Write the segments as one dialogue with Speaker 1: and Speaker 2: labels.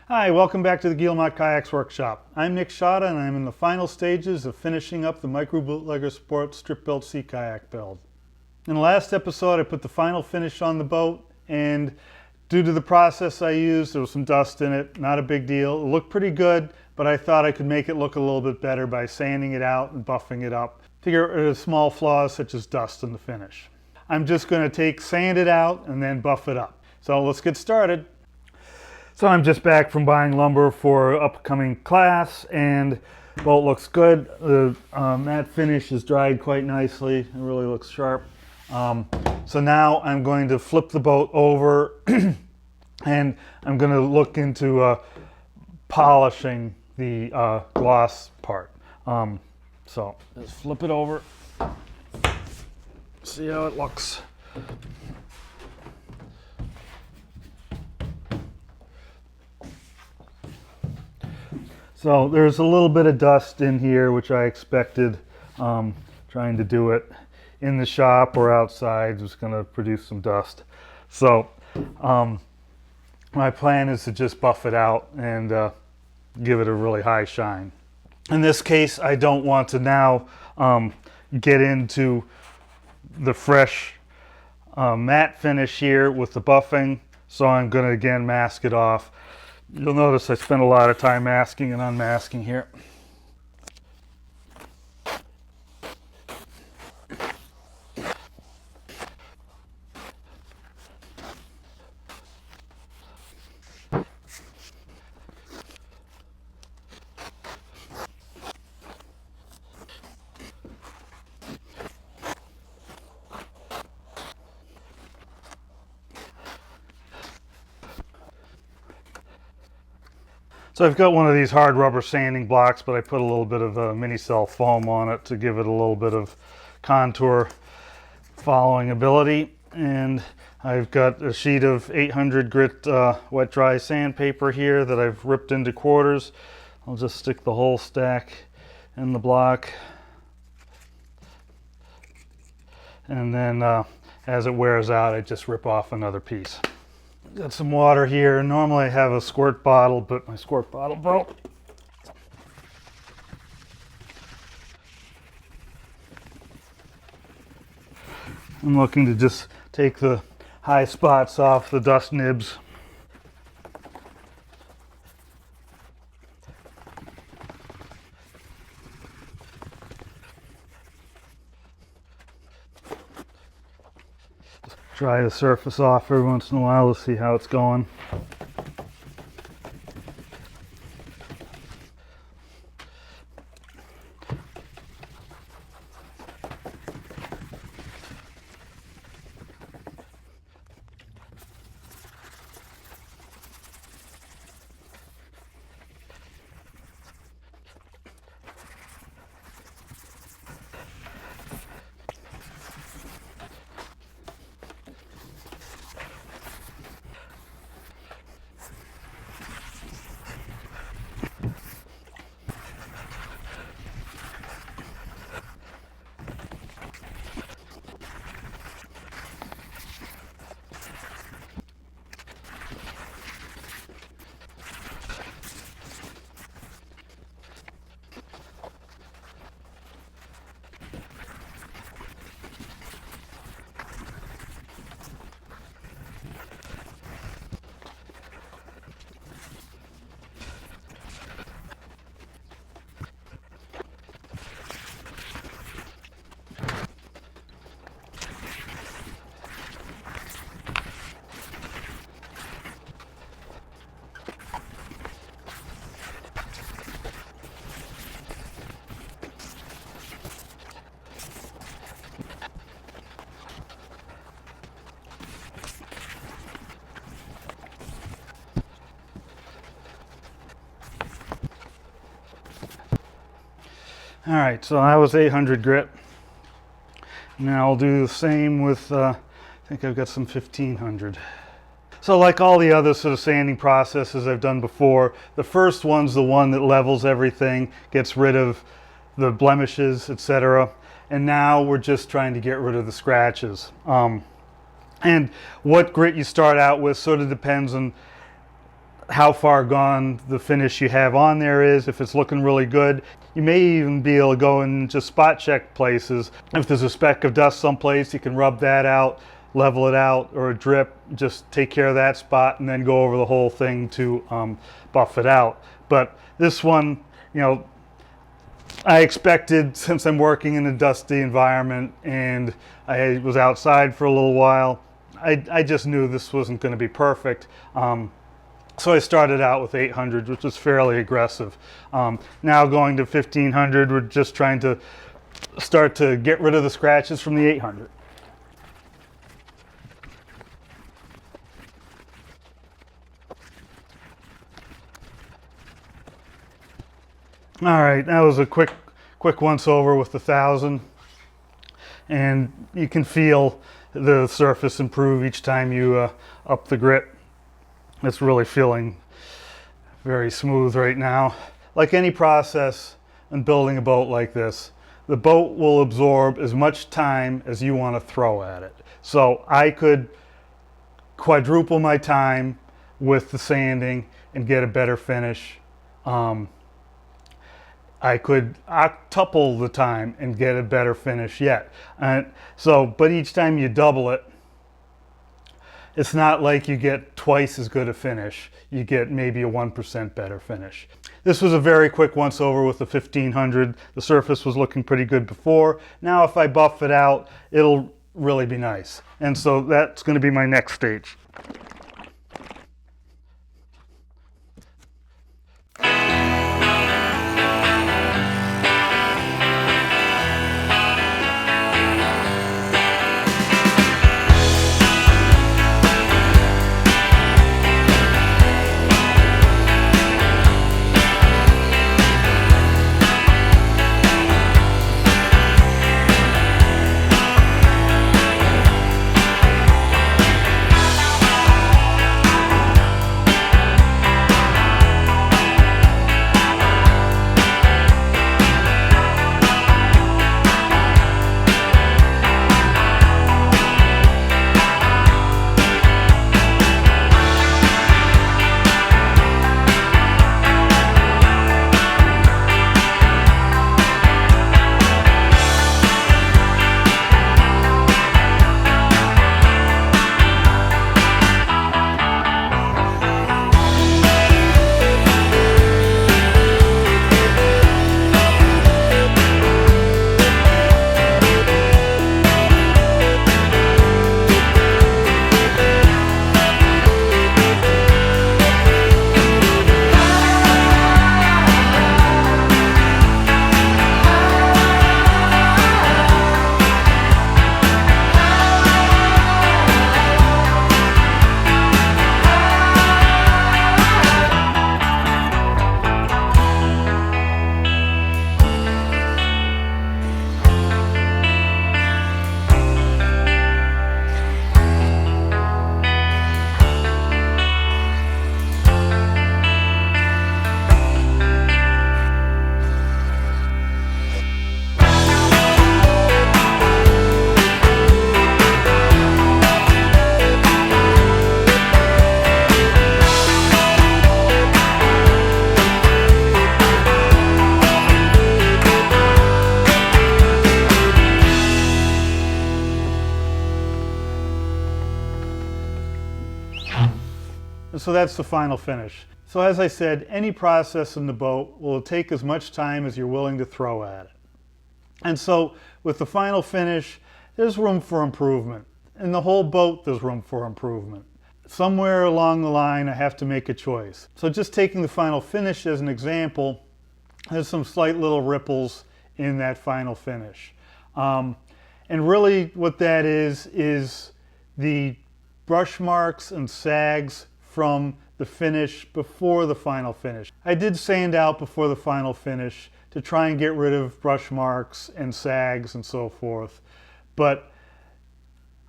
Speaker 1: Hi, welcome back to the Guillemot Kayaks Workshop. I'm Nick Schade and I'm in the final stages of finishing up the microBootlegger Sport strip-built sea kayak build. In the last episode I put the final finish on the boat, and due to the process I used, there was some dust in it. Not a big deal. It looked pretty good, but I thought I could make it look a little bit better by sanding it out and buffing it up to get rid of small flaws such as dust in the finish. I'm just going to sand it out and then buff it up. So let's get started. So I'm just back from buying lumber for upcoming class, and the boat looks good. The matte finish is dried quite nicely. It really looks sharp. So now I'm going to flip the boat over and I'm going to look into polishing the gloss part. So just flip it over, see how it looks. So there's a little bit of dust in here, which I expected. Trying to do it in the shop or outside was going to produce some dust. So my plan is to just buff it out and give it a really high shine. In this case, I don't want to now get into the fresh matte finish here with the buffing, so I'm going to again mask it off. You'll notice I spent a lot of time masking and unmasking here. So I've got one of these hard rubber sanding blocks, but I put a little bit of mini cell foam on it to give it a little bit of contour following ability. And I've got a sheet of 800 grit wet dry sandpaper here that I've ripped into quarters. I'll just stick the whole stack in the block. And then as it wears out, I just rip off another piece. Got some water here. Normally I have a squirt bottle, but my squirt bottle broke. I'm looking to just take the high spots off the dust nibs. Dry the surface off every once in a while to see how it's going. All right, so that was 800 grit. Now I'll do the same with, I think I've got some 1500. So like all the other sort of sanding processes I've done before, the first one's the one that levels everything, gets rid of the blemishes, etc. And now we're just trying to get rid of the scratches. And what grit you start out with sort of depends on how far gone the finish you have on there is. If it's looking really good, you may even be able to go and just spot check places. If there's a speck of dust someplace, you can rub that out, level it out, or a drip, just take care of that spot and then go over the whole thing to buff it out. But this one, you know, I expected, since I'm working in a dusty environment and I was outside for a little while, I just knew this wasn't going to be perfect. So I started out with 800, which was fairly aggressive. Now going to 1500, we're just trying to start to get rid of the scratches from the 800. All right, that was a quick once over with the 1000, and you can feel the surface improve each time you up the grit. It's really feeling very smooth right now. Like any process in building a boat like this, the boat will absorb as much time as you want to throw at it. So I could quadruple my time with the sanding and get a better finish. I could octuple the time and get a better finish yet. But each time you double it, it's not like you get twice as good a finish. You get maybe a 1% better finish. This was a very quick once over with the 1500. The surface was looking pretty good before. Now if I buff it out, it'll really be nice. And so that's going to be my next stage. So that's the final finish. So as I said, any process in the boat will take as much time as you're willing to throw at it. And so with the final finish, there's room for improvement. In the whole boat, there's room for improvement. Somewhere along the line, I have to make a choice. So just taking the final finish as an example, there's some slight little ripples in that final finish. And really what that is the brush marks and sags from the finish before the final finish. I did sand out before the final finish to try and get rid of brush marks and sags and so forth, but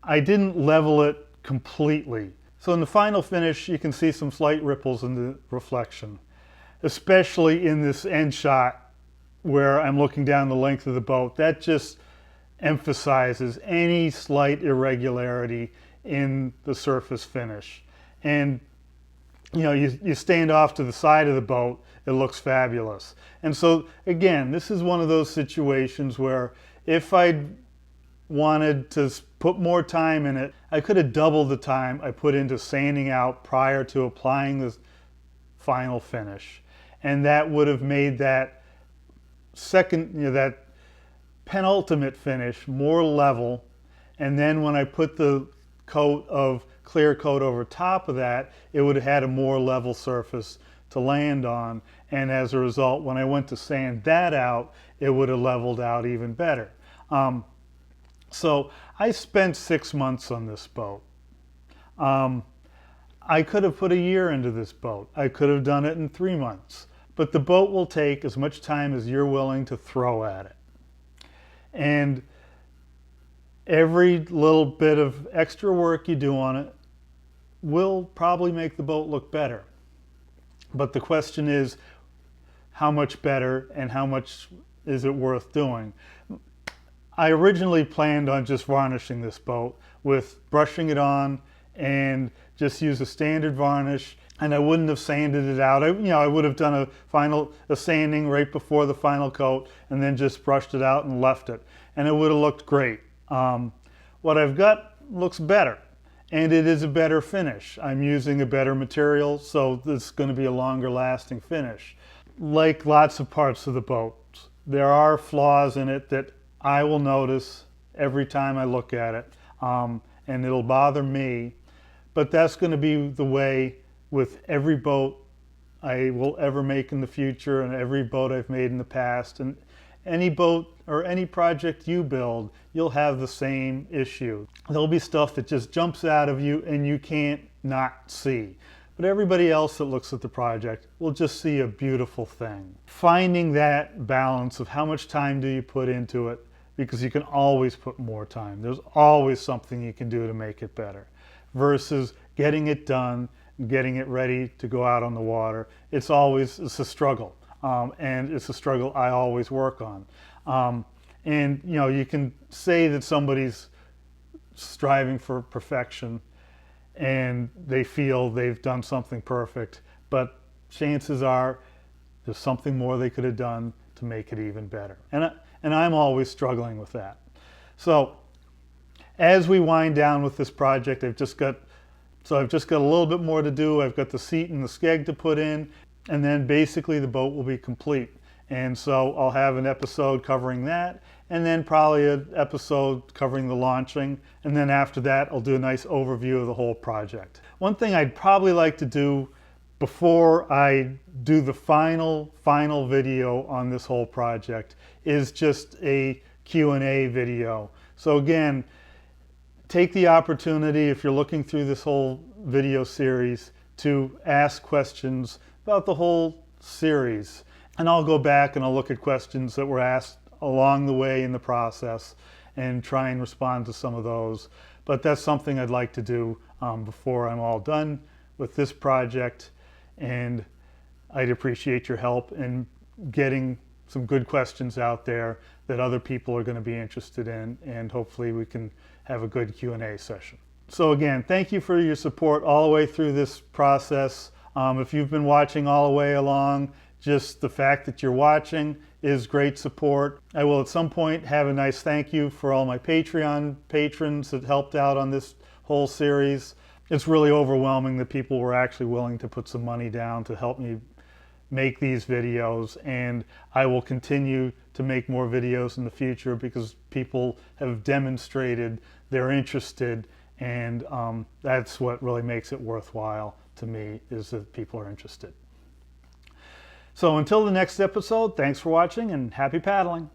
Speaker 1: I didn't level it completely. So in the final finish, you can see some slight ripples in the reflection, especially in this end shot where I'm looking down the length of the boat. That just emphasizes any slight irregularity in the surface finish. And you stand off to the side of the boat, it looks fabulous. And so again, this is one of those situations where if I wanted to put more time in it, I could have doubled the time I put into sanding out prior to applying the final finish. And that would have made that that penultimate finish more level. And then when I put the coat of clear coat over top of that, it would have had a more level surface to land on. And as a result, when I went to sand that out, it would have leveled out even better. So I spent 6 months on this boat. I could have put a year into this boat. I could have done it in 3 months. But the boat will take as much time as you're willing to throw at it. And every little bit of extra work you do on it will probably make the boat look better. But the question is, how much better and how much is it worth doing? I originally planned on just varnishing this boat with brushing it on and just use a standard varnish, and I wouldn't have sanded it out. I would have done a sanding right before the final coat and then just brushed it out and left it, and it would have looked great. What I've got looks better, and it is a better finish. I'm using a better material, so it's going to be a longer lasting finish. Like lots of parts of the boat, there are flaws in it that I will notice every time I look at it, and it'll bother me. But that's going to be the way with every boat I will ever make in the future and every boat I've made in the past. And any boat or any project you build, you'll have the same issue. There'll be stuff that just jumps out of you and you can't not see. But everybody else that looks at the project will just see a beautiful thing. Finding that balance of how much time do you put into it, because you can always put more time. There's always something you can do to make it better, versus getting it done, getting it ready to go out on the water. It's a struggle, and it's a struggle I always work on. And you can say that somebody's striving for perfection and they feel they've done something perfect, but chances are there's something more they could have done to make it even better. And I'm always struggling with that. So as we wind down with this project, I've just got a little bit more to do. I've got the seat and the skeg to put in, and then basically the boat will be complete. And so I'll have an episode covering that, and then probably an episode covering the launching. And then after that, I'll do a nice overview of the whole project. One thing I'd probably like to do before I do the final video on this whole project is just a Q&A video. So again, take the opportunity, if you're looking through this whole video series, to ask questions about the whole series. And I'll go back and I'll look at questions that were asked along the way in the process and try and respond to some of those. But that's something I'd like to do before I'm all done with this project. And I'd appreciate your help in getting some good questions out there that other people are going to be interested in, and hopefully we can have a good Q&A session. So again, thank you for your support all the way through this process. If you've been watching all the way along, just the fact that you're watching is great support. I will at some point have a nice thank you for all my Patreon patrons that helped out on this whole series. It's really overwhelming that people were actually willing to put some money down to help me make these videos, and I will continue to make more videos in the future because people have demonstrated they're interested, and that's what really makes it worthwhile to me, is that people are interested. So until the next episode, thanks for watching and happy paddling.